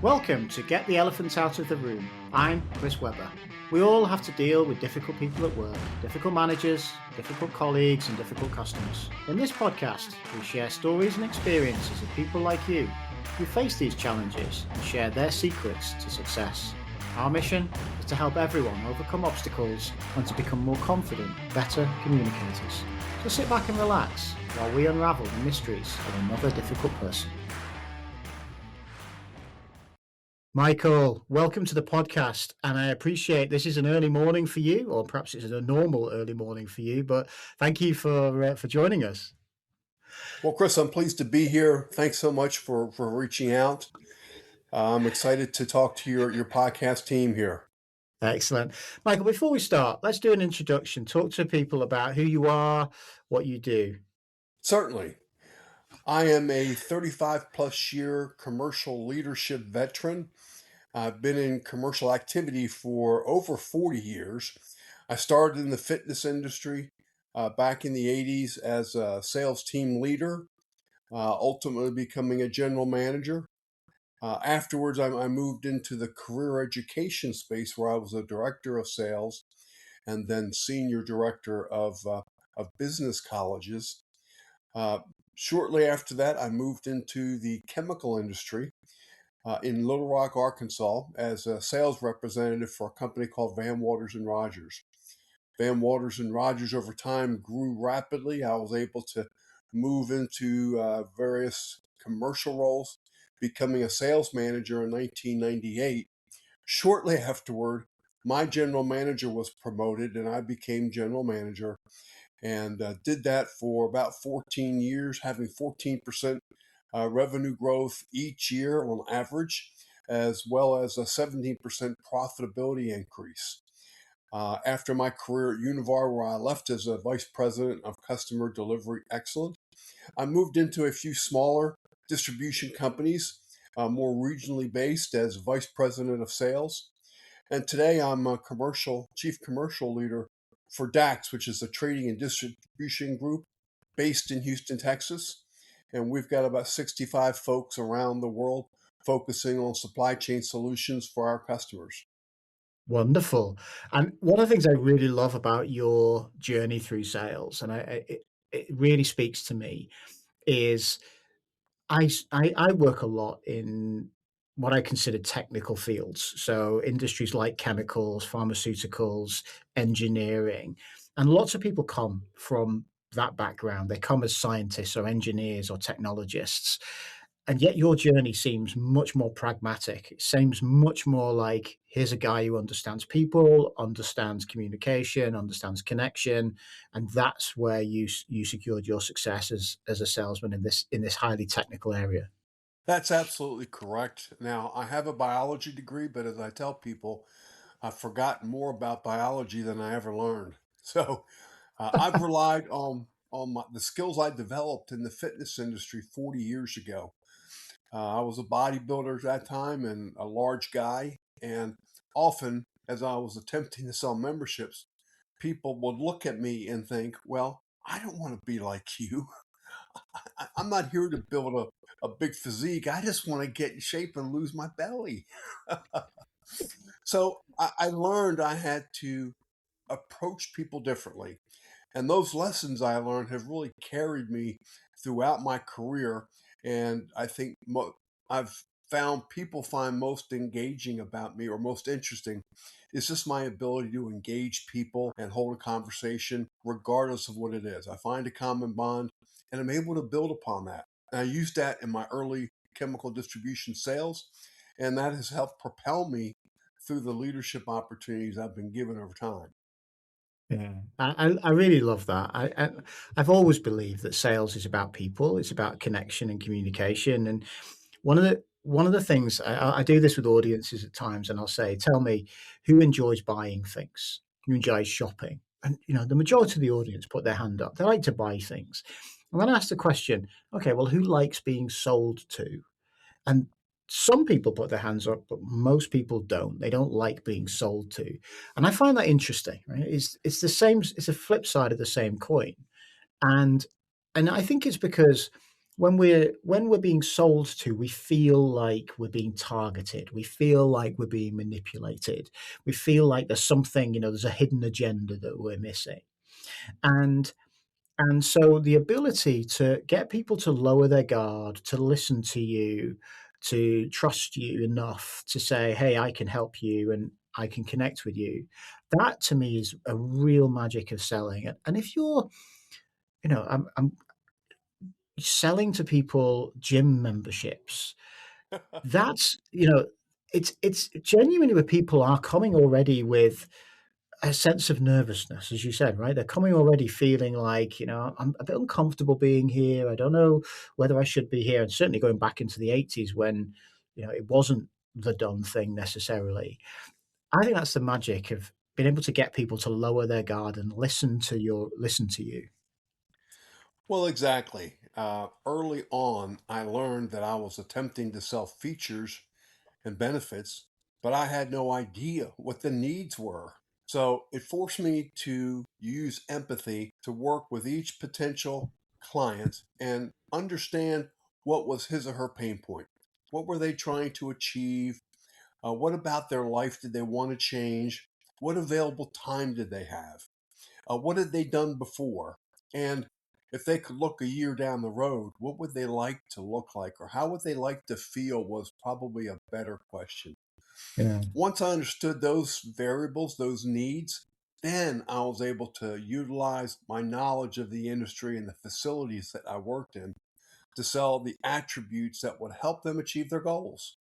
Welcome to Get the Elephant Out of the Room. I'm Chris Webber. We all have to deal with difficult people at work, difficult managers, difficult colleagues, and difficult customers. In this podcast, we share stories and experiences of people like you who face these challenges and share their secrets to success. Our mission is to help everyone overcome obstacles and to become more confident, better communicators. So sit back and relax while we unravel the mysteries of another difficult person. Michael, welcome to the podcast, and I appreciate this is an early morning for you, or perhaps it's a normal early morning for you, but thank you for joining us. Well, Chris, I'm pleased to be here. Thanks so much for reaching out. I'm excited to talk to your podcast team here. Excellent. Michael, before we start, let's do an introduction. Talk to people about who you are, what you do. Certainly. I am a 35 plus year commercial leadership veteran. I've been in commercial activity for over 40 years. I started in the fitness industry back in the 80s as a sales team leader, ultimately becoming a general manager. Afterwards, I moved into the career education space where I was a director of sales and then senior director of business colleges. Uh, Shortly after that, I moved into the chemical industry in Little Rock, Arkansas, as a sales representative for a company called Van Waters and Rogers. Van Waters and Rogers over time grew rapidly. I was able to move into various commercial roles, becoming a sales manager in 1998. Shortly afterward, my general manager was promoted and I became general manager and did that for about 14 years, having 14% revenue growth each year on average, as well as a 17% profitability increase. After my career at Univar, where I left as a vice president of customer delivery excellence, I moved into a few smaller distribution companies, more regionally based, as vice president of sales. And today I'm a chief commercial leader for DAX, which is a trading and distribution group based in Houston, Texas. And we've got about 65 folks around the world focusing on supply chain solutions for our customers. Wonderful. And one of the things I really love about your journey through sales, and it really speaks to me, is I work a lot in what I consider technical fields. So industries like chemicals, pharmaceuticals, engineering, and lots of people come from that background. They come as scientists or engineers or technologists. And yet your journey seems much more pragmatic. It seems much more like here's a guy who understands people, understands communication, understands connection, and that's where you secured your success as a salesman in this highly technical area. That's absolutely correct. Now, I have a biology degree, but as I tell people, I've forgotten more about biology than I ever learned. So I've relied on the skills I developed in the fitness industry 40 years ago. I was a bodybuilder at that time and a large guy. And often, as I was attempting to sell memberships, people would look at me and think, well, I don't want to be like you. I'm not here to build a big physique. I just want to get in shape and lose my belly. So I learned I had to approach people differently. And those lessons I learned have really carried me throughout my career. And I think I've found people find most engaging about me or most interesting is just my ability to engage people and hold a conversation regardless of what it is. I find a common bond and I'm able to build upon that. And I used that in my early chemical distribution sales, and that has helped propel me through the leadership opportunities I've been given over time. Yeah, I really love that. I've always believed that sales is about people. It's about connection and communication. And one of the things I do this with audiences at times, and I'll say, "Tell me who enjoys buying things, who enjoys shopping." And the majority of the audience put their hand up. They like to buy things. And then I ask the question, "Okay, well, who likes being sold to?" And some people put their hands up, but most people don't. They don't like being sold to. And I find that interesting, right? It's the same, it's a flip side of the same coin. And and I think it's because when we're being sold to, we feel like we're being targeted. We feel like we're being manipulated. We feel like there's something, there's a hidden agenda that we're missing. And and so the ability to get people to lower their guard, to listen to you, to trust you enough to say, "Hey, I can help you and I can connect with you." That to me is a real magic of selling. And if you're, I'm selling to people gym memberships, that's, it's genuinely where people are coming already with a sense of nervousness, as you said, right? They're coming already feeling like, I'm a bit uncomfortable being here. I don't know whether I should be here. And certainly going back into the 80s when, it wasn't the done thing necessarily. I think that's the magic of being able to get people to lower their guard and listen to you. Well, exactly. Early on, I learned that I was attempting to sell features and benefits, but I had no idea what the needs were. So it forced me to use empathy to work with each potential client and understand what was his or her pain point. What were they trying to achieve? What about their life did they want to change? What available time did they have? What had they done before? And if they could look a year down the road, what would they like to look like? Or how would they like to feel was probably a better question. Yeah. Once I understood those variables, those needs, then I was able to utilize my knowledge of the industry and the facilities that I worked in to sell the attributes that would help them achieve their goals.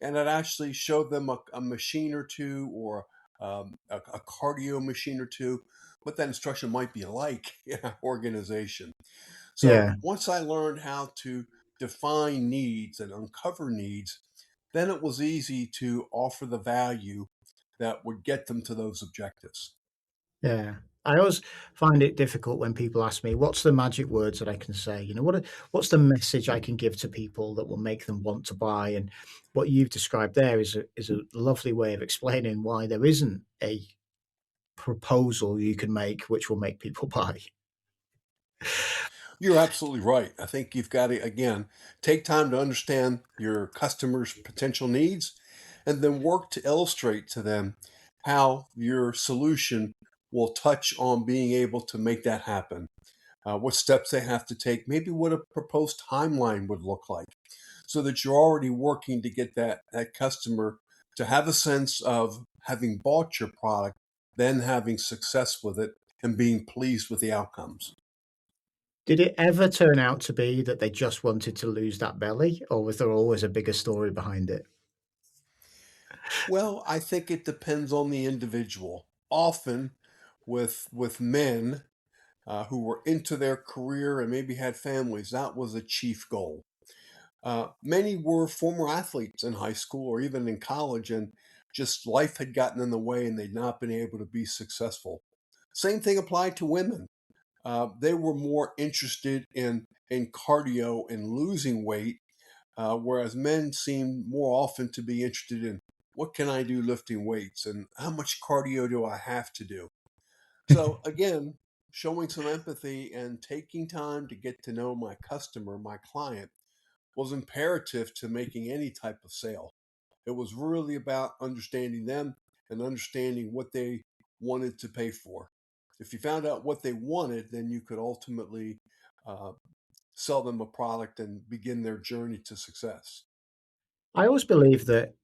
And it actually showed them a machine or two or a cardio machine or two, what that instruction might be like in our organization. So Yeah. once I learned how to define needs and uncover needs, then it was easy to offer the value that would get them to those objectives. Yeah. I always find it difficult when people ask me, "What's the magic words that I can say?" What's the message I can give to people that will make them want to buy? And what you've described there is a lovely way of explaining why there isn't a proposal you can make which will make people buy. You're absolutely right. I think you've got to, again, take time to understand your customers' potential needs and then work to illustrate to them how your solution will touch on being able to make that happen. What steps they have to take, maybe what a proposed timeline would look like, so that you're already working to get that customer to have a sense of having bought your product, then having success with it and being pleased with the outcomes. Did it ever turn out to be that they just wanted to lose that belly, or was there always a bigger story behind it? Well, I think it depends on the individual. Often, with men who were into their career and maybe had families, that was a chief goal. Many were former athletes in high school or even in college, and just life had gotten in the way and they'd not been able to be successful. Same thing applied to women. They were more interested in cardio and losing weight, whereas men seem more often to be interested in what can I do lifting weights and how much cardio do I have to do. So again, showing some empathy and taking time to get to know my customer, my client, was imperative to making any type of sale. It was really about understanding them and understanding what they wanted to pay for. If you found out what they wanted, then you could ultimately uh, sell them a product and begin their journey to success. I always believe that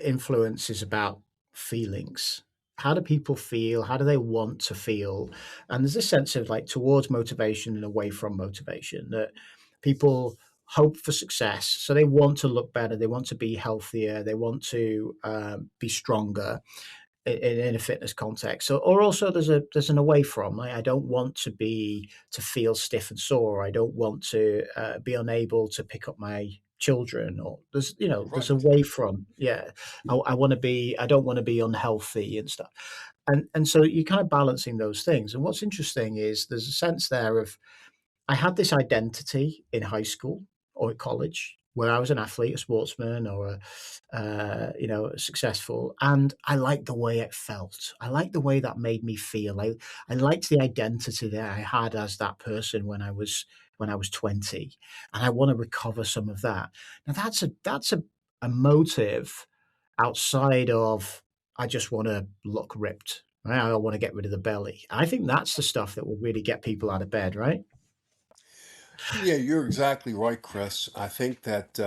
influence is about feelings. How do people feel? How do they want to feel? And there's this sense of like towards motivation and away from motivation that people hope for success. So they want to look better. They want to be healthier. They want to be stronger in a fitness context. So, or also there's an away from. I don't want to feel stiff and sore. I don't want to be unable to pick up my children. Or there's Right. away from. Yeah, I want to be. I don't want to be unhealthy and stuff. And so you're kind of balancing those things. And what's interesting is there's a sense there of I had this identity in high school or at college where I was an athlete, a sportsman, or successful, and I liked the way it felt. I liked the way that made me feel. I liked the identity that I had as that person when I was when I was 20, and I want to recover some of that. Now that's a motive outside of I just want to look ripped. Right? I want to get rid of the belly. I think that's the stuff that will really get people out of bed, right? Yeah, you're exactly right, Chris. I think that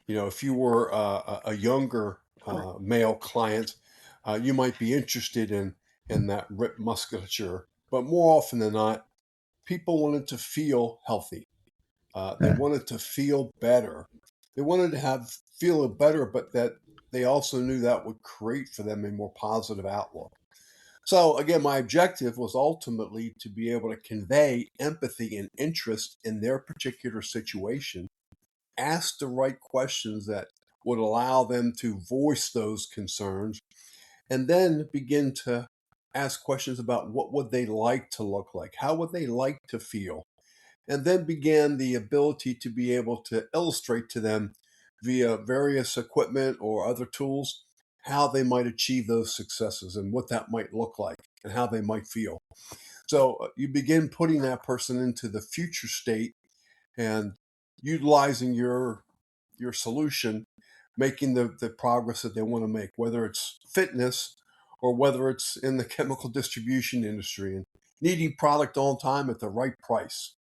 if you were a younger male client, you might be interested in that rip musculature. But more often than not, people wanted to feel healthy. They Yeah. wanted to feel better. They wanted to have feel better, but that they also knew that would create for them a more positive outlook. So again, my objective was ultimately to be able to convey empathy and interest in their particular situation, ask the right questions that would allow them to voice those concerns, and then begin to ask questions about what would they like to look like, how would they like to feel, and then began the ability to be able to illustrate to them via various equipment or other tools how they might achieve those successes and what that might look like and how they might feel. So you begin putting that person into the future state and utilizing your solution, making the progress that they want to make, whether it's fitness or whether it's in the chemical distribution industry and needing product on time at the right price.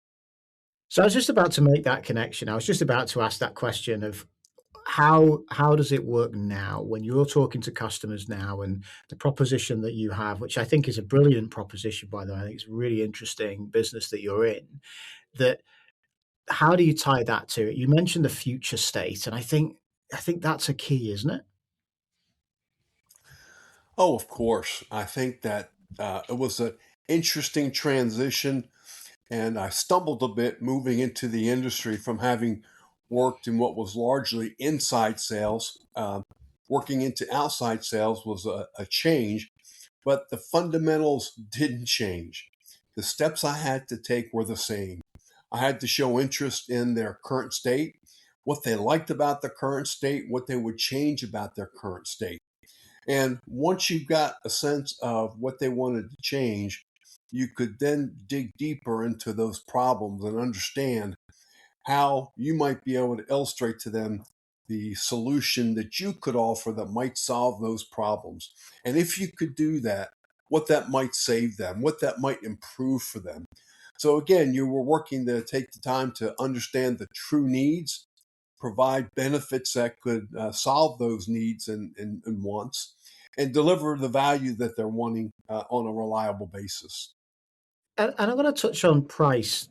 So I was just about to make that connection. I was just about to ask that question of how does it work now when you're talking to customers now and the proposition that you have, which I think is a brilliant proposition, by the way. I think it's a really interesting business that you're in. That how do you tie that to it? You mentioned the future state, and I think that's a key, isn't it? Oh, of course. I think that it was an interesting transition, and I stumbled a bit moving into the industry from having worked in what was largely inside sales. Working into outside sales was a change, but the fundamentals didn't change. The steps I had to take were the same. I had to show interest in their current state, what they liked about the current state, what they would change about their current state. And once you got a sense of what they wanted to change, you could then dig deeper into those problems and understand how you might be able to illustrate to them the solution that you could offer that might solve those problems. And if you could do that, what that might save them, what that might improve for them. So again, you were working to take the time to understand the true needs, provide benefits that could solve those needs and wants, and deliver the value that they're wanting on a reliable basis. And I'm going to touch on price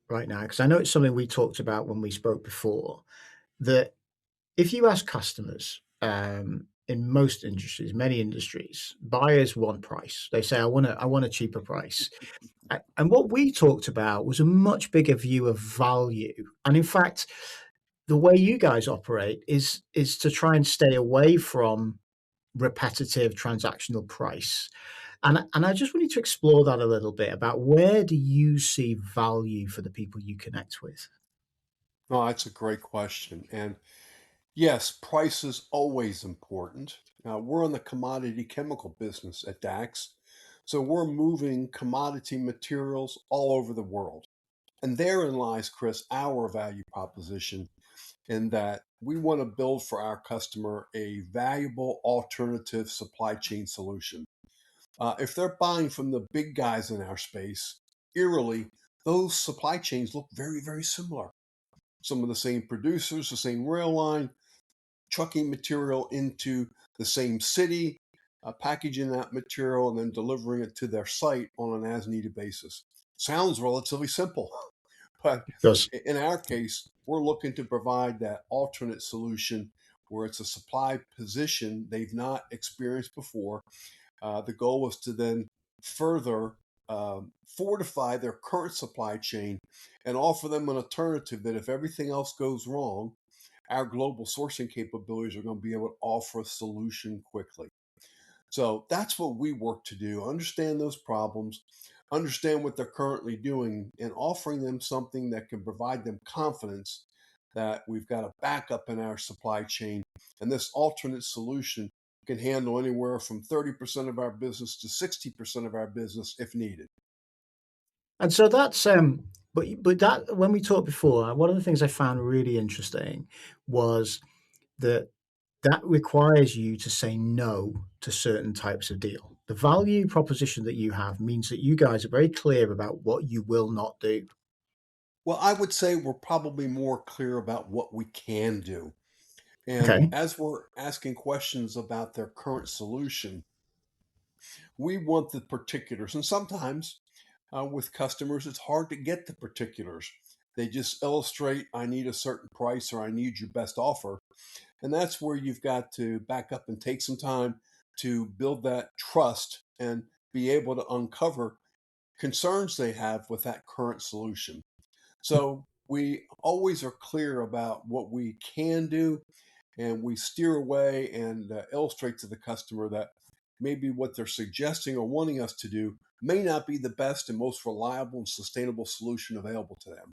right now because I know it's something we talked about when we spoke before. That if you ask customers, in most industries, many industries, buyers want price. They say, I want a cheaper price." And what we talked about was a much bigger view of value. And in fact, the way you guys operate is to try and stay away from repetitive transactional price. And I just want you to explore that a little bit about where do you see value for the people you connect with? Oh, that's a great question. And yes, price is always important. We're in the commodity chemical business at DAX. So we're moving commodity materials all over the world. And therein lies, Chris, our value proposition in that we want to build for our customer a valuable alternative supply chain solution. If they're buying from the big guys in our space, eerily, those supply chains look very, very similar. Some of the same producers, the same rail line, trucking material into the same city, packaging that material, and then delivering it to their site on an as needed basis. Sounds relatively simple, but Because in our case, we're looking to provide that alternate solution where it's a supply position they've not experienced before. The goal was to then further fortify their current supply chain and offer them an alternative that if everything else goes wrong, our global sourcing capabilities are going to be able to offer a solution quickly. So that's what we work to do, understand those problems, understand what they're currently doing, and offering them something that can provide them confidence that we've got a backup in our supply chain. And this alternate solution can handle anywhere from 30% of our business to 60% of our business if needed. And so that's but that when we talked before, one of the things I found really interesting was that that requires you to say no to certain types of deal. The value proposition that you have means that you guys are very clear about what you will not do. Well, I would say we're probably more clear about what we can do. And Okay. as we're asking questions about their current solution, we want the particulars. And sometimes with customers, it's hard to get the particulars. They just illustrate, I need a certain price or I need your best offer. And that's where you've got to back up and take some time to build that trust and be able to uncover concerns they have with that current solution. So we always are clear about what we can do, and we steer away and illustrate to the customer that maybe what they're suggesting or wanting us to do may not be the best and most reliable and sustainable solution available to them.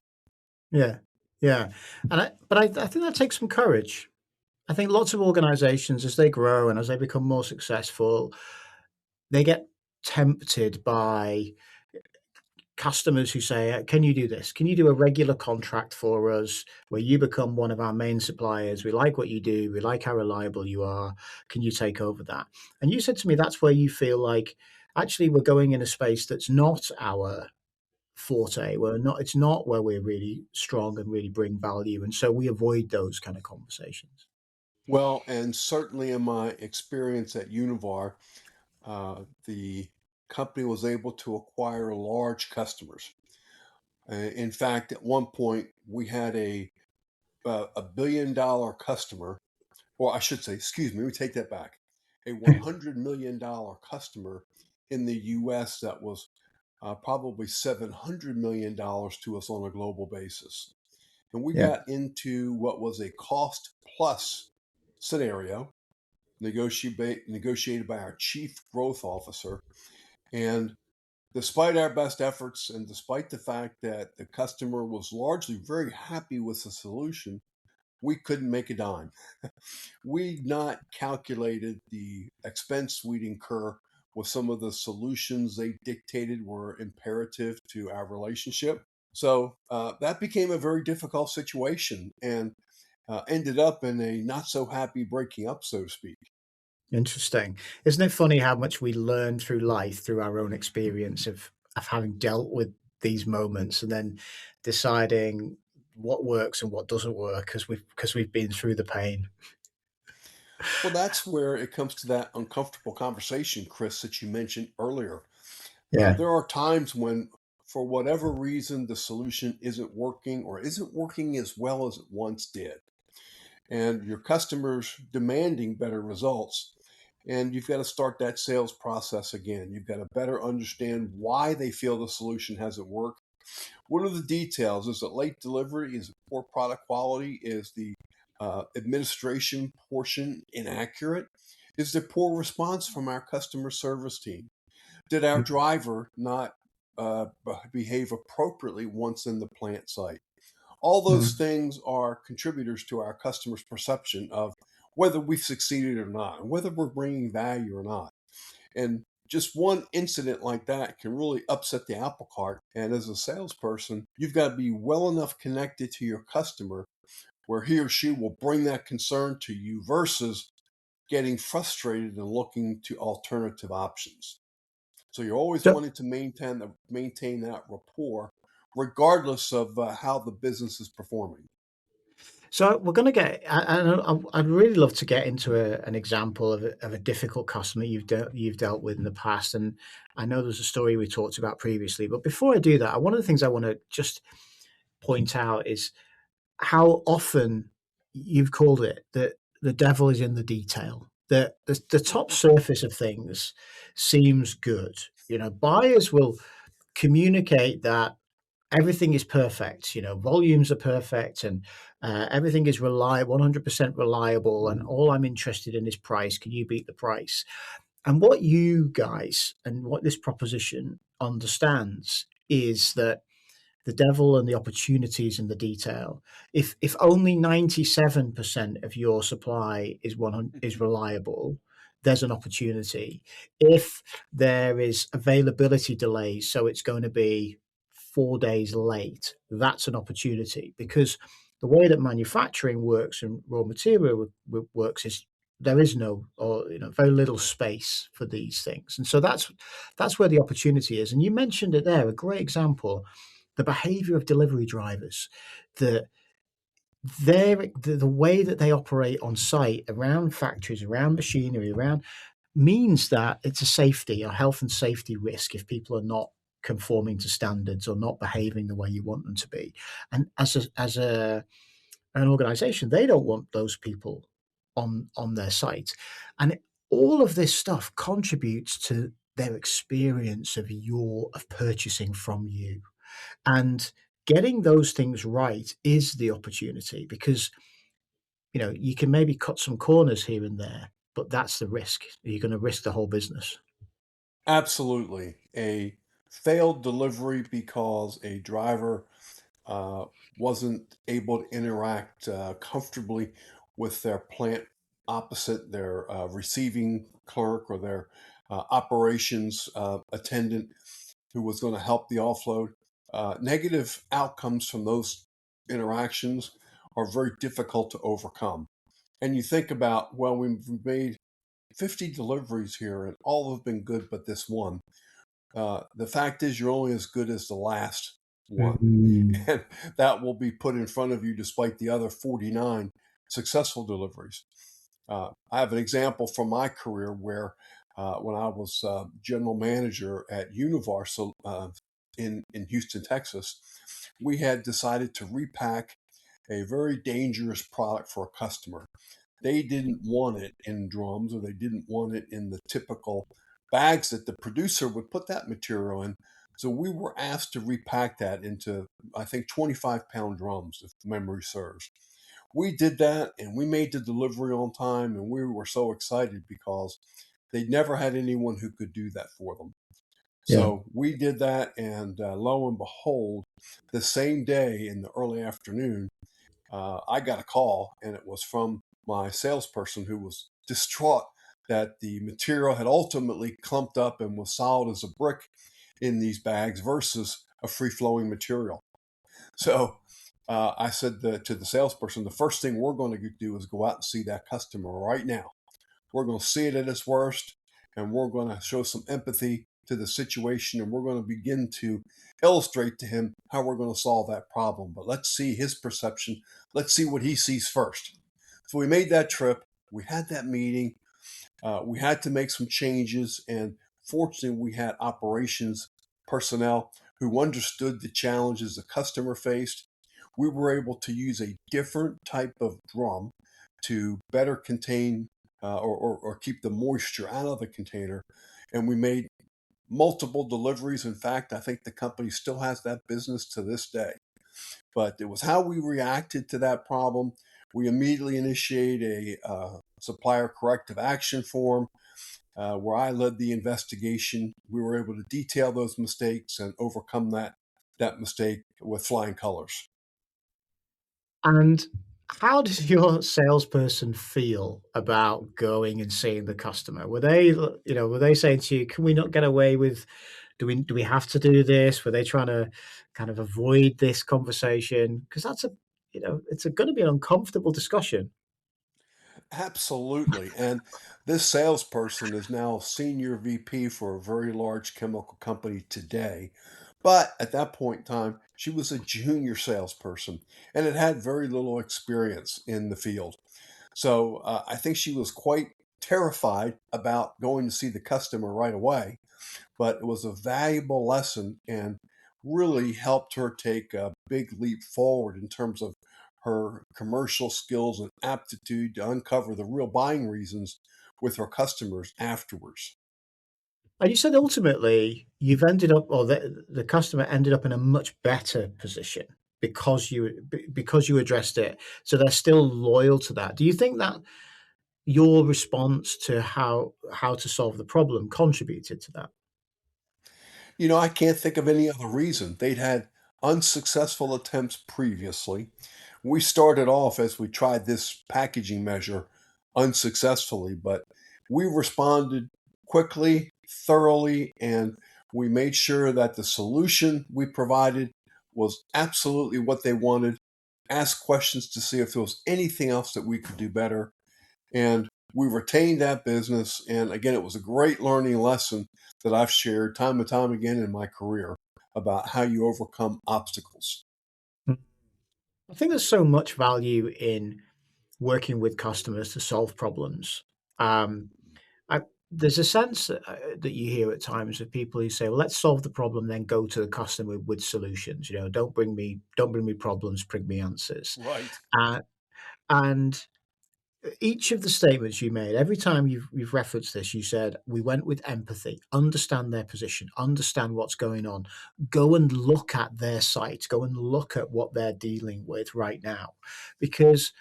Yeah. Yeah. I think that takes some courage. I think lots of organizations, as they grow and as they become more successful, they get tempted by customers who say, "Can you do this? Can you do a regular contract for us where you become one of our main suppliers? We like what you do. We like how reliable you are. Can you take over that?" And you said to me that's where you feel like actually we're going in a space that's not our forte. We're not. It's not where we're really strong and really bring value, and so we avoid those kind of conversations. Well, and certainly in my experience at Univar, the company was able to acquire large customers. In fact, at one point, we had a $1 billion customer, or I should say, excuse me, let me take that back. A $100 million customer in the US that was probably $700 million to us on a global basis. And we Yeah, got into what was a cost plus scenario negotiated by our chief growth officer. And despite our best efforts, and despite the fact that the customer was largely very happy with the solution, we couldn't make a dime. We'd not calculated the expense we'd incur with some of the solutions they dictated were imperative to our relationship. So that became a very difficult situation and ended up in a not so happy breaking up, so to speak. interesting. Isn't it funny how much we learn through life through our own experience of having dealt with these moments and then deciding what works and what doesn't work because we've been through the pain. Well, that's where it comes to that uncomfortable conversation, Chris, that you mentioned earlier. Yeah. There are times when, for whatever reason, the solution isn't working or isn't working as well as it once did. And your customers demanding better results. And you've got to start that sales process again. You've got to better understand why they feel the solution hasn't worked. What are the details? Is it late delivery? Is it poor product quality? Is the administration portion inaccurate? Is there poor response from our customer service team? Did our driver not behave appropriately once in the plant site? All those Mm. things are contributors to our customers' perception of whether we've succeeded or not, and whether we're bringing value or not. And just one incident like that can really upset the apple cart. And as a salesperson, you've got to be well enough connected to your customer where he or she will bring that concern to you versus getting frustrated and looking to alternative options. So you're always So, wanting to maintain that rapport, regardless of how the business is performing. so we're going to get. I'd really love to get into an example of a difficult customer you've dealt with in the past, and I know there's a story we talked about previously. But before I do that, one of the things I want to just point out is how often you've called it that the devil is in the detail. That the top surface of things seems good. You know, buyers will communicate that everything is perfect. You know, volumes are perfect and everything is reliable, 100% reliable. And all I'm interested in is price. Can you beat the price? And what you guys and what this proposition understands is that the devil and the opportunities in the detail. If only 97% of your supply is 100, is reliable, there's an opportunity. If there is availability delays, so it's going to be 4 days late, that's an opportunity because the way that manufacturing works and raw material works is there is no or very little space for these things, and so that's where the opportunity is. And you mentioned it there, a great example, the behavior of delivery drivers, the the way that they operate on site around factories, around machinery, around means that it's a safety, a health and safety risk if people are not conforming to standards or not behaving the way you want them to be. And as an organization, they don't want those people on their site. And all of this stuff contributes to their experience of purchasing from you. And getting those things right is the opportunity because you can maybe cut some corners here and there, but that's the risk. You're going to risk the whole business. Absolutely. A failed delivery because a driver uh, wasn't able to interact comfortably with their plant opposite, their receiving clerk or their operations attendant who was going to help the offload. Negative outcomes from those interactions are very difficult to overcome. And you think about, well, we've made 50 deliveries here and all have been good but this one. The fact is, you're only as good as the last one. Mm. And that will be put in front of you despite the other 49 successful deliveries. I have an example from my career where when I was general manager at Univar in Houston, Texas, we had decided to repack a very dangerous product for a customer. They didn't want it in drums or they didn't want it in the typical bags that the producer would put that material in. So we were asked to repack that into, I think, 25-pound drums, if memory serves. We did that and we made the delivery on time, and we were so excited because they never had anyone who could do that for them. Yeah. So we did that, and lo and behold, the same day in the early afternoon, I got a call, and it was from my salesperson who was distraught that the material had ultimately clumped up and was solid as a brick in these bags versus a free flowing material. So I said to the salesperson, the first thing we're going to do is go out and see that customer right now. We're going to see it at its worst, and we're going to show some empathy to the situation, and we're going to begin to illustrate to him how we're going to solve that problem. But let's see his perception. Let's see what he sees first. So we made that trip. We had that meeting. We had to make some changes, and fortunately, we had operations personnel who understood the challenges the customer faced. We were able to use a different type of drum to better contain or keep the moisture out of the container. And we made multiple deliveries. In fact, I think the company still has that business to this day. But it was how we reacted to that problem. We immediately initiated a supplier corrective action form where I led the investigation. We were able to detail those mistakes and overcome that mistake with flying colors. And how does your salesperson feel about going and seeing the customer? Were they saying to you, "Can we not get away with do we have to do this?" Were they trying to kind of avoid this conversation? Because it's gonna be an uncomfortable discussion. Absolutely. And this salesperson is now senior VP for a very large chemical company today. But at that point in time, she was a junior salesperson and had had very little experience in the field. So I think she was quite terrified about going to see the customer right away, but it was a valuable lesson and really helped her take a big leap forward in terms of her commercial skills and aptitude to uncover the real buying reasons with her customers afterwards. And you said ultimately you've ended up or the customer ended up in a much better position because you addressed it, so they're still loyal to that. Do you think that your response to how to solve the problem contributed to that? I can't think of any other reason. They'd had unsuccessful attempts previously. We started off as we tried this packaging measure unsuccessfully, but we responded quickly, thoroughly, and We made sure that the solution we provided was absolutely what they wanted, asked questions to see if there was anything else that we could do better. And we retained that business. And again, it was a great learning lesson that I've shared time and time again in my career about how you overcome obstacles. Mm. I think there's so much value in working with customers to solve problems. Um, I, there's a sense that you hear at times of people who say, "Well, let's solve the problem, then go to the customer with solutions." You know, don't bring me problems, bring me answers. Right. Uh, and each of the statements you made, every time you've referenced this, you said, "We went with empathy, understand their position, understand what's going on, go and look at their site, go and look at what they're dealing with right now," because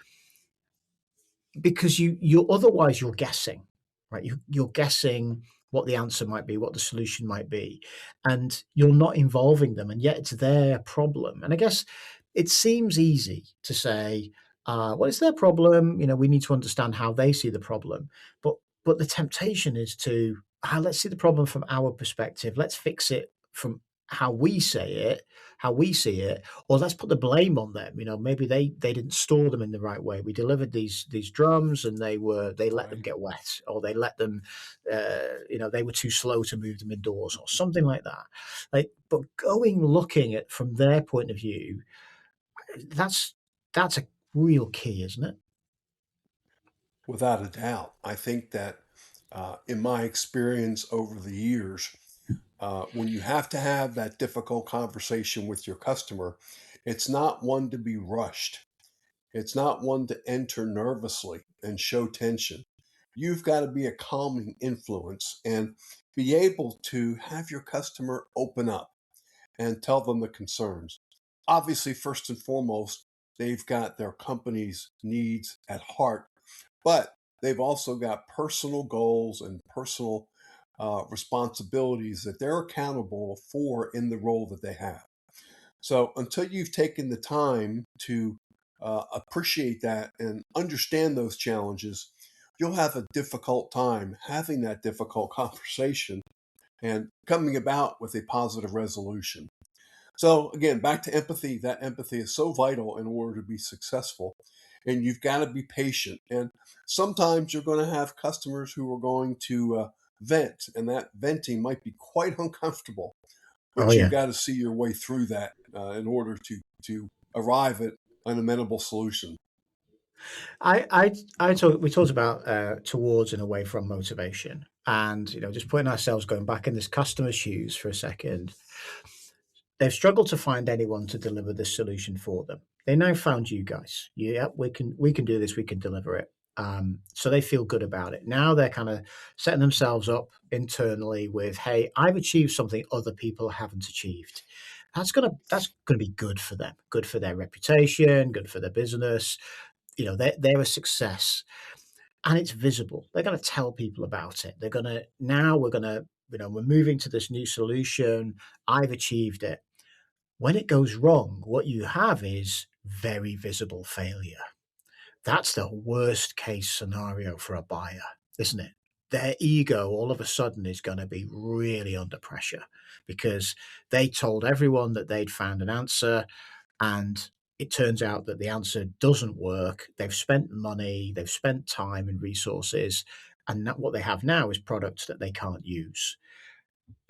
you otherwise you're guessing, right? You're guessing what the answer might be, what the solution might be, and you're not involving them, and yet it's their problem. And I guess it seems easy to say, "Well, it's their problem. You know, we need to understand how they see the problem." But the temptation is to, let's see the problem from our perspective. Let's fix it from how we say it, how we see it, or let's put the blame on them. You know, maybe they didn't store them in the right way. We delivered these drums and they let them Right. get wet, or they let them, they were too slow to move them indoors, or something like that. Like, but going looking at from their point of view, that's that's a real key, isn't it? Without a doubt. I think that in my experience over the years, when you have to have that difficult conversation with your customer, it's not one to be rushed. It's not one to enter nervously and show tension. You've got to be a calming influence and be able to have your customer open up and tell them the concerns. Obviously, first and foremost, they've got their company's needs at heart, but they've also got personal goals and personal responsibilities that they're accountable for in the role that they have. So until you've taken the time to appreciate that and understand those challenges, you'll have a difficult time having that difficult conversation and coming about with a positive resolution. So again, back to empathy. That empathy is so vital in order to be successful. And you've got to be patient. And sometimes you're going to have customers who are going to vent, and that venting might be quite uncomfortable. Oh But you've yeah. got to see your way through that in order to arrive at an amenable solution. I talk we talked about, towards and away from motivation, and, just putting ourselves going back in this customer's shoes for a second. They've struggled to find anyone to deliver this solution for them. They now found you guys. Yeah, we can do this, we can deliver it. So they feel good about it. Now they're kind of setting themselves up internally with, "Hey, I've achieved something other people haven't achieved." That's gonna be good for them, good for their reputation, good for their business. They're a success, and it's visible. They're going to tell people about it. They're going to now we're going to we're moving to this new solution. I've achieved it. When it goes wrong, what you have is very visible failure. That's the worst case scenario for a buyer, isn't it? Their ego all of a sudden is going to be really under pressure because they told everyone that they'd found an answer, and it turns out that the answer doesn't work. They've spent money, they've spent time and resources, and what they have now is products that they can't use.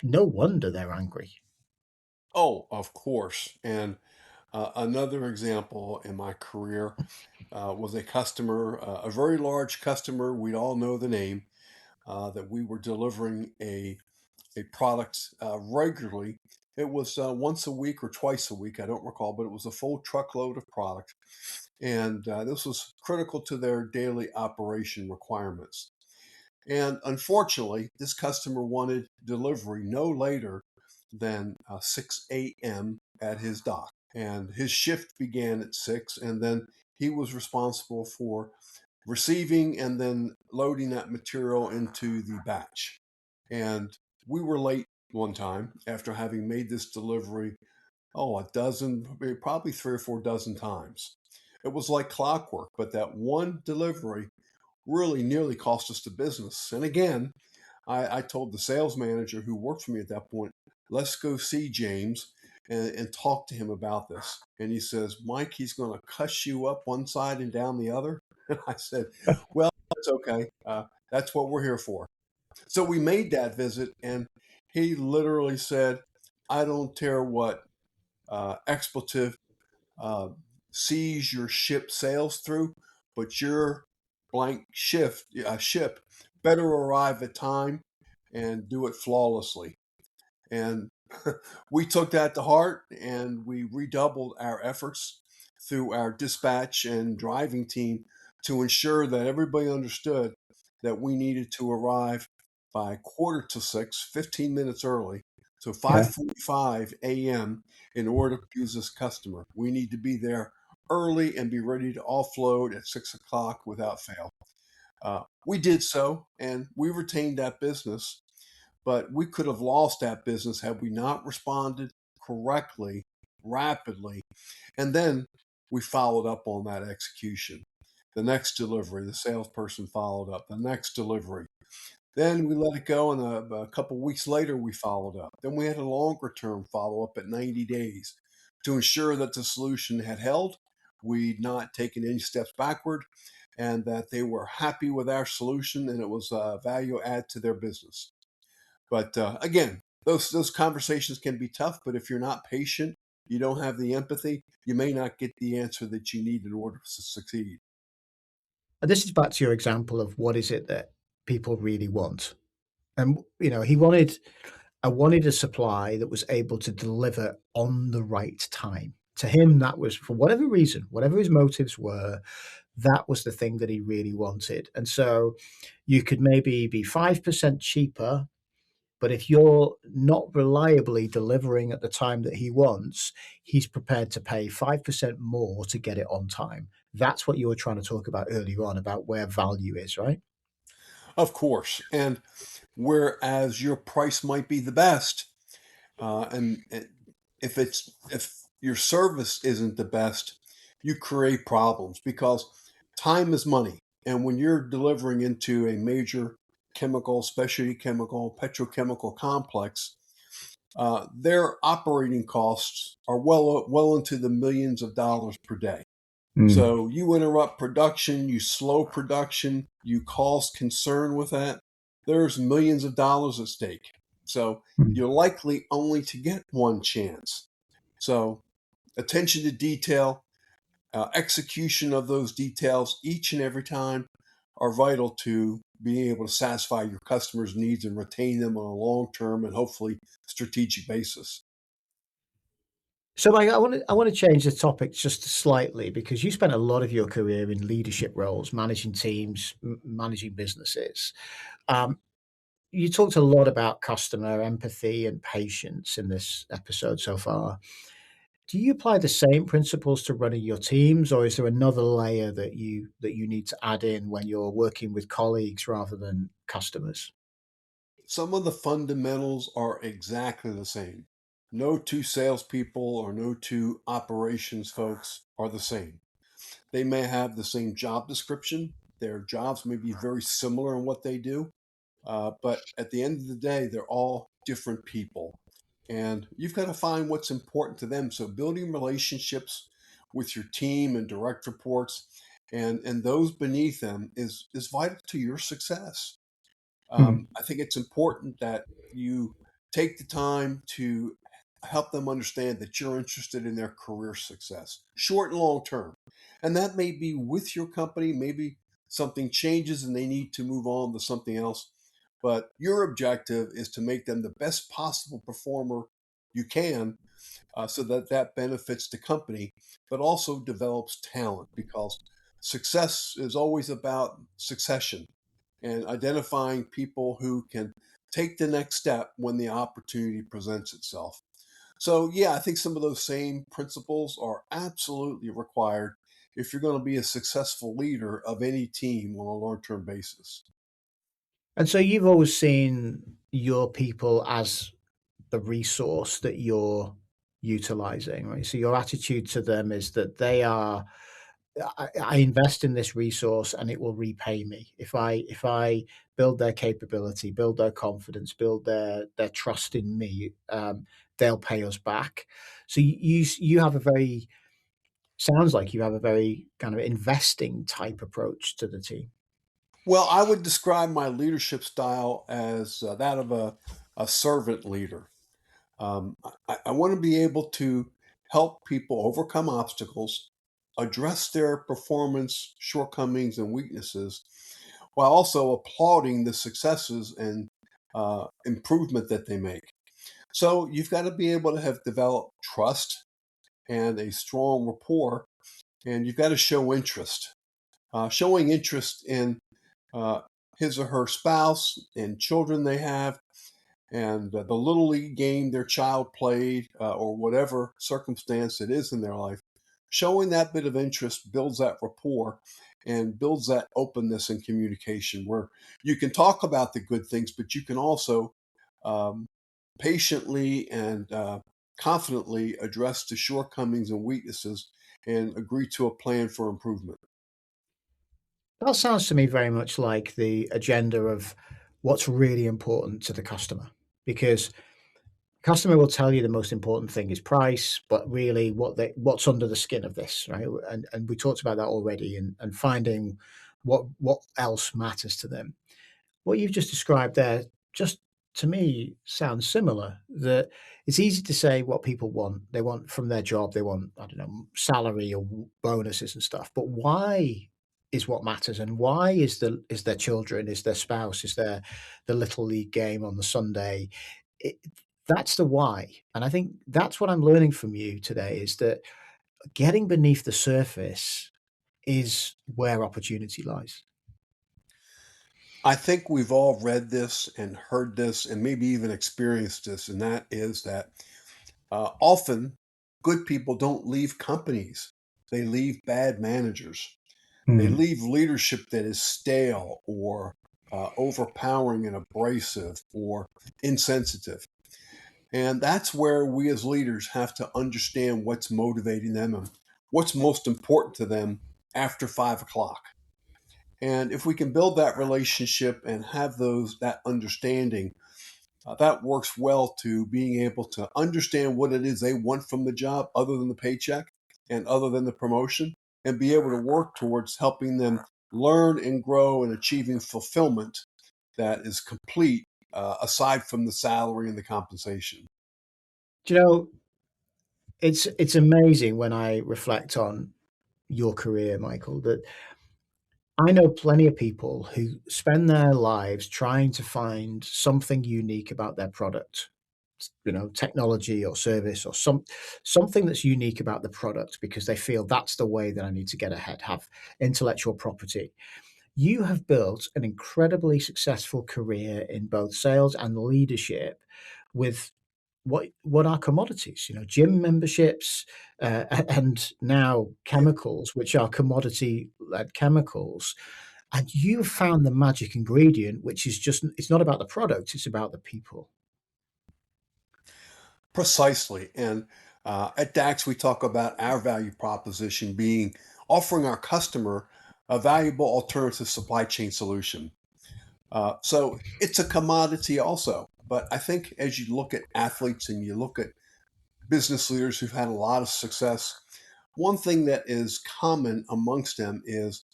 No wonder they're angry. Oh, of course. And another example in my career was a customer, a very large customer. We'd all know the name that we were delivering a product regularly. It was once a week or twice a week, I don't recall, but it was a full truckload of product. And this was critical to their daily operation requirements. And unfortunately, this customer wanted delivery no later than 6 a.m. at his dock. And his shift began at 6, and then he was responsible for receiving and then loading that material into the batch. And we were late one time after having made this delivery, oh, a dozen, probably 3 or 4 dozen times. It was like clockwork, but that one delivery really nearly cost us the business. And again, I told the sales manager who worked for me at that point, let's go see James and talk to him about this. And he says, Mike, he's going to cuss you up one side and down the other. And I said, well, that's okay. That's what we're here for. So we made that visit, and he literally said, I don't care what expletive uh, seas your ship sails through, but your ship better arrive at time and do it flawlessly. And we took that to heart and we redoubled our efforts through our dispatch and driving team to ensure that everybody understood that we needed to arrive by quarter to six, 15 minutes early, so Yeah. 5:45 a.m. in order to use this customer. We need to be there early and be ready to offload at 6 o'clock without fail. We did so, and we retained that business, but we could have lost that business had we not responded correctly, rapidly. And then we followed up on that execution. The next delivery, the salesperson followed up. The next delivery. Then we let it go, and a couple of weeks later, we followed up. Then we had a longer term follow up at 90 days to ensure that the solution had held. We'd not taken any steps backward, and that they were happy with our solution and it was a value add to their business. But again, those conversations can be tough. But if you're not patient, you don't have the empathy, you may not get the answer that you need in order to succeed. And this is back to your example of what is it that people really want. And I wanted a supply that was able to deliver on the right time. To him, that was for whatever reason, whatever his motives were, that was the thing that he really wanted. And so you could maybe be 5% cheaper, but if you're not reliably delivering at the time that he wants, he's prepared to pay 5% more to get it on time. That's what you were trying to talk about earlier on about where value is, right? Of course. And whereas your price might be the best, and if your service isn't the best, you create problems because time is money. And when you're delivering into a major chemical, specialty chemical, petrochemical complex, their operating costs are well into the millions of dollars per day. Mm, So you interrupt production, you slow production, you cause concern with that. There's millions of dollars at stake. So mm. you're likely only to get one chance. So attention to detail, execution of those details each and every time are vital to being able to satisfy your customers' needs and retain them on a long term and hopefully strategic basis. So, Mike, I want to change the topic just slightly because you spent a lot of your career in leadership roles, managing teams, managing businesses. Um, you talked a lot about customer empathy and patience in this episode so far. Do you apply the same principles to running your teams, or is there another layer that you need to add in when you're working with colleagues rather than customers? Some of the fundamentals are exactly the same. No two salespeople or no two operations folks are the same. They may have the same job description. Their jobs may be very similar in what they do, but at the end of the day, they're all different people. And you've got to find what's important to them. So building relationships with your team and direct reports and those beneath them is vital to your success. Hmm. I think it's important that you take the time to help them understand that you're interested in their career success, short and long term. And that may be with your company, maybe something changes and they need to move on to something else. But your objective is to make them the best possible performer you can, so that that benefits the company, but also develops talent because success is always about succession and identifying people who can take the next step when the opportunity presents itself. So, yeah, I think some of those same principles are absolutely required if you're going to be a successful leader of any team on a long term basis. And so you've always seen your people as the resource that you're utilizing, right? So your attitude to them is that they are I invest in this resource and it will repay me. If I build their capability, build their confidence, build their trust in me, they'll pay us back. So you have a very sounds like you have a very kind of investing type approach to the team. Well, I would describe my leadership style as that of a servant leader. I want to be able to help people overcome obstacles, address their performance shortcomings and weaknesses, while also applauding the successes and improvement that they make. So you've got to be able to have developed trust and a strong rapport, and you've got to show interest. Showing interest in uh, his or her spouse and children they have, and the little league game their child played, or whatever circumstance it is in their life, showing that bit of interest builds that rapport and builds that openness and communication where you can talk about the good things, but you can also um, patiently and confidently address the shortcomings and weaknesses and agree to a plan for improvement. That sounds to me very much like the agenda of what's really important to the customer, because customer will tell you the most important thing is price, but really what's under the skin of this, right? And we talked about that already, and finding what else matters to them. What you've just described there, just to me, sounds similar. That it's easy to say what people want. They want from their job. They want, I don't know, salary or bonuses and stuff. But why is what matters, and why is their children, is their spouse, is their the little league game on the Sunday. It, that's the why, and I think that's what I'm learning from you today is that getting beneath the surface is where opportunity lies. I think we've all read this and heard this and maybe even experienced this, and that is that often good people don't leave companies, they leave bad managers. They Hmm. leave leadership that is stale or overpowering and abrasive or insensitive. And that's where we as leaders have to understand what's motivating them and what's most important to them after 5 o'clock. And if we can build that relationship and have that understanding, that works well to being able to understand what it is they want from the job other than the paycheck and other than the promotion, and be able to work towards helping them learn and grow and achieving fulfillment that is complete, aside from the salary and the compensation. Do you know, it's amazing when I reflect on your career, Michael, that I know plenty of people who spend their lives trying to find something unique about their product, technology or service or something that's unique about the product because they feel that's the way that I need to get ahead, have intellectual property. You have built an incredibly successful career in both sales and leadership with what are commodities, gym memberships, and now Yeah. chemicals, which are commodity-led chemicals, and you found the magic ingredient, which is just it's not about the product, it's about the people. Precisely. And at DAX, we talk about our value proposition being offering our customer a valuable alternative supply chain solution. So it's a commodity also. But I think as you look at athletes and you look at business leaders who've had a lot of success, one thing that is common amongst them is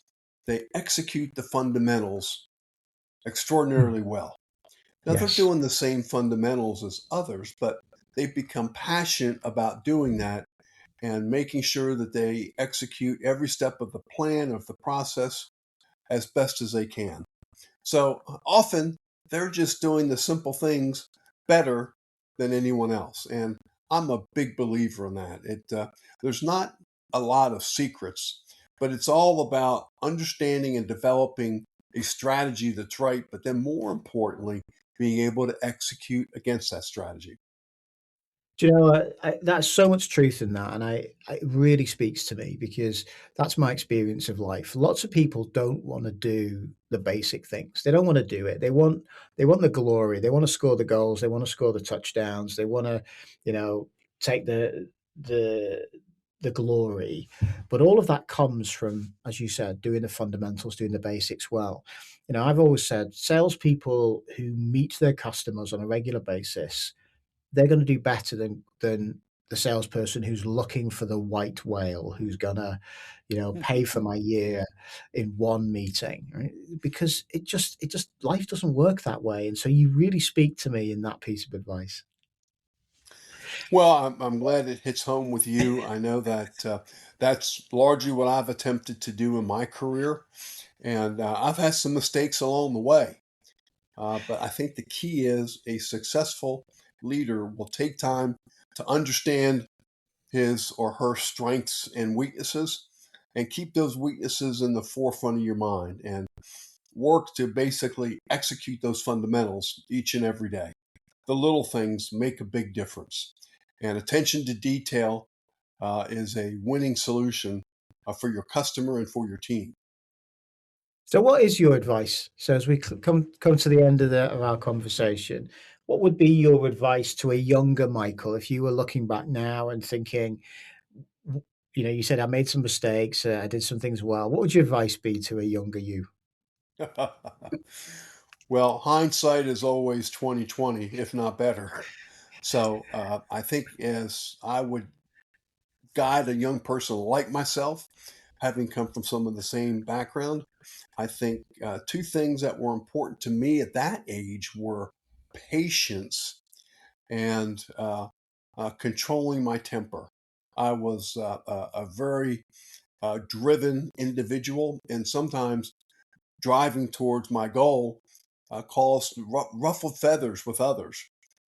they execute the fundamentals Mm. extraordinarily well. Now they're Yes. doing the same fundamentals as others, but they've become passionate about doing that and making sure that they execute every step of the plan of the process as best as they can. So often they're just doing the simple things better than anyone else, and I'm a big believer in that. There's not a lot of secrets, but it's all about understanding and developing a strategy that's right, but then more importantly, being able to execute against that strategy. Do you know what? That's so much truth in that, and it really speaks to me because that's my experience of life. Lots of people don't want to do the basic things. They don't want to do it. They want the glory. They want to score the goals. They want to score the touchdowns. They want to, you know, take the the glory, but all of that comes from, as you said, doing the fundamentals, doing the basics well. I've always said salespeople who meet their customers on a regular basis, they're going to do better than the salesperson who's looking for the white whale, who's gonna, pay for my year in one meeting, right? Because it just life doesn't work that way, and so you really speak to me in that piece of advice. Well, I'm glad it hits home with you. I know that that's largely what I've attempted to do in my career, and I've had some mistakes along the way. But I think the key is a successful leader will take time to understand his or her strengths and weaknesses and keep those weaknesses in the forefront of your mind and work to basically execute those fundamentals each and every day. The little things make a big difference. And attention to detail is a winning solution for your customer and for your team. So, what is your advice? So, as we come to the end of our conversation, what would be your advice to a younger Michael if you were looking back now and thinking, you said I made some mistakes, I did some things well. What would your advice be to a younger you? Well, hindsight is always 2020, if not better. So I think as I would guide a young person like myself, having come from some of the same background, I think two things that were important to me at that age were patience and controlling my temper. I was a very driven individual, and sometimes driving towards my goal caused ruffled feathers with others.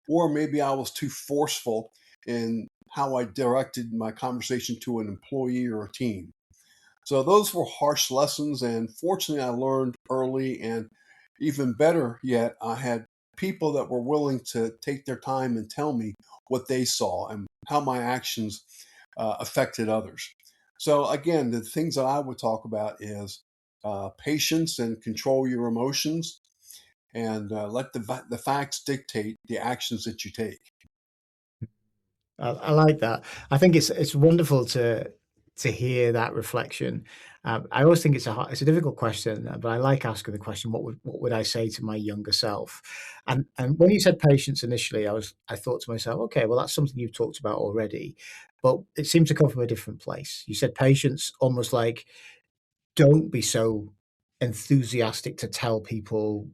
Or maybe I was too forceful in how I directed my conversation to an employee or a team. So those were harsh lessons, and fortunately, I learned early. And even better yet, I had people that were willing to take their time and tell me what they saw and how my actions affected others. So again, the things that I would talk about is patience and control your emotions, and let the facts dictate the actions that you take. I like that. I think it's wonderful to hear that reflection. I always think it's a difficult question, but I like asking the question, what would I say to my younger self? And when you said patience initially, I thought to myself, okay, well that's something you've talked about already, but it seemed to come from a different place. You said patience, almost like don't be so enthusiastic to tell people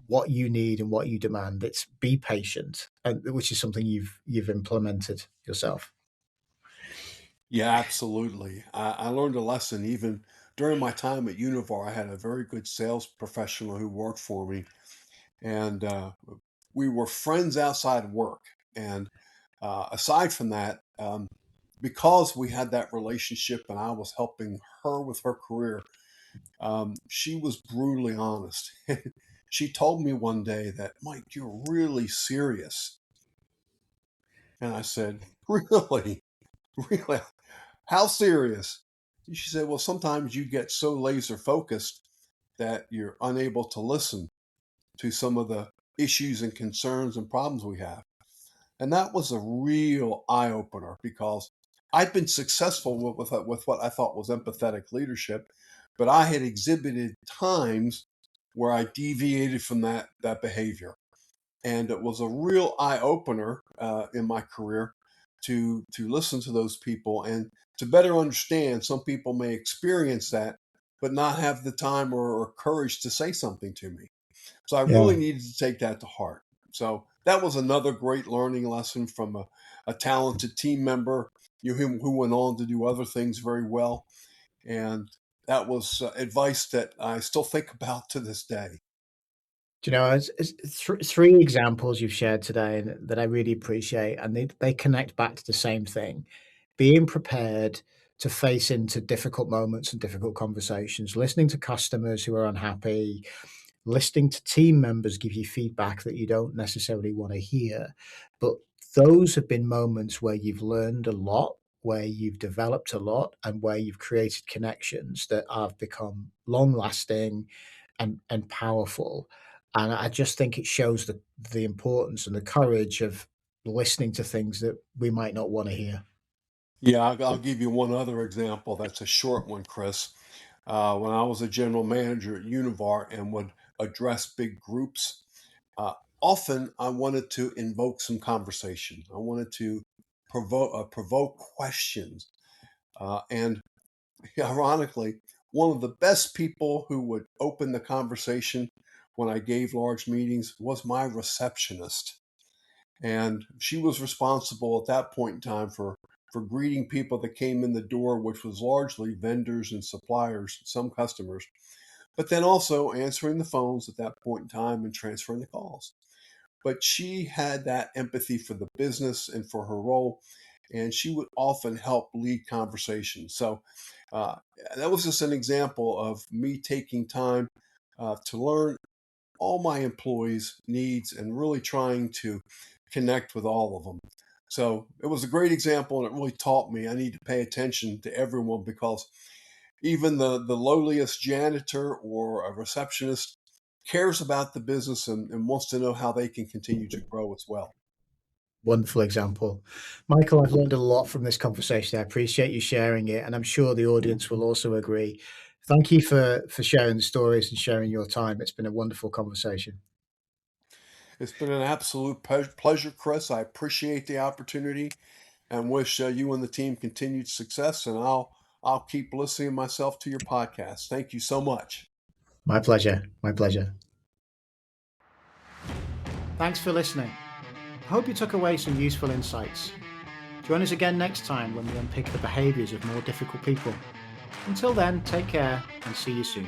what you need and what you demand. It's be patient, and which is something you've implemented yourself. Yeah, absolutely. I learned a lesson even during my time at Univar. I had a very good sales professional who worked for me, and we were friends outside of work. And aside from that, because we had that relationship and I was helping her with her career, she was brutally honest. She told me one day that, Mike, you're really serious. And I said, really? Really? How serious? And she said, well, sometimes you get so laser focused that you're unable to listen to some of the issues and concerns and problems we have. And that was a real eye opener because I'd been successful with what I thought was empathetic leadership, but I had exhibited times where I deviated from that behavior. And it was a real eye opener in my career to listen to those people and to better understand. Some people may experience that, but not have the time or courage to say something to me. So I really Yeah. needed to take that to heart. So that was another great learning lesson from a talented team member, who went on to do other things very well. And that was advice that I still think about to this day. It's three examples you've shared today that I really appreciate, and they connect back to the same thing: being prepared to face into difficult moments and difficult conversations, listening to customers who are unhappy, listening to team members give you feedback that you don't necessarily want to hear. But those have been moments where you've learned a lot, where you've developed a lot, and where you've created connections that have become long lasting and powerful. And I just think it shows the importance and the courage of listening to things that we might not want to hear. Yeah, I'll give you one other example. That's a short one, Chris. When I was a general manager at Univar and would address big groups, uh, often I wanted to invoke some conversation. I wanted to provoke questions. And ironically, one of the best people who would open the conversation when I gave large meetings was my receptionist. And she was responsible at that point in time for greeting people that came in the door, which was largely vendors and suppliers, some customers, but then also answering the phones at that point in time and transferring the calls. But she had that empathy for the business and for her role, and she would often help lead conversations. So uh, that was just an example of me taking time to learn all my employees' needs and really trying to connect with all of them. So it was a great example, and it really taught me I need to pay attention to everyone because even the lowliest janitor or a receptionist cares about the business and wants to know how they can continue to grow as well. Wonderful example. Michael, I've learned a lot from this conversation. I appreciate you sharing it, and I'm sure the audience will also agree. Thank you for sharing the stories and sharing your time. It's been a wonderful conversation. It's been an absolute pleasure, Chris. I appreciate the opportunity and wish you and the team continued success. And I'll keep listening myself to your podcast. Thank you so much. My pleasure. My pleasure. Thanks for listening. I hope you took away some useful insights. Join us again next time when we unpick the behaviours of more difficult people. Until then, take care and see you soon.